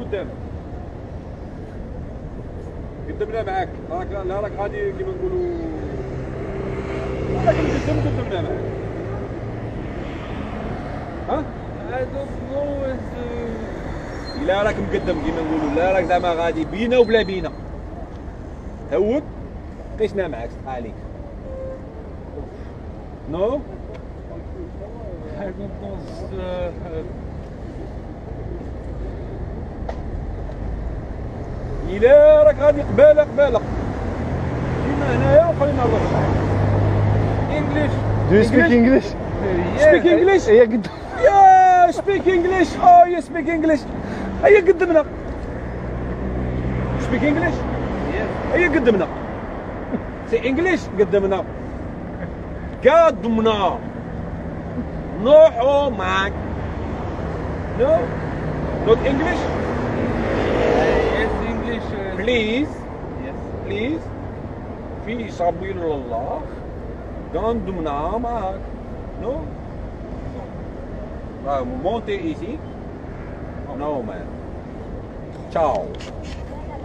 قدام قدمنا معاك لا راك غادي كيما نقولوا راك قدمنا معاك ها I don't know الا راك مقدم كيما نقولوا لا راك زعما غادي بينا وبلا بينا هوك قيسنا معاك صحا عليك نو I don't know الا راك غادي قبالة كيما هنايا وخلينا نروح English. Do you speak English? Speak English? هي قد يا speak English oh you speak English هيا قدمنا speak English Yes. هيا قدمنا سي English قدمنا قدمنا نوحو معك no not English Yes, English. please Yes. please في سبيل الله قدمنا معك no montez ici no man ciao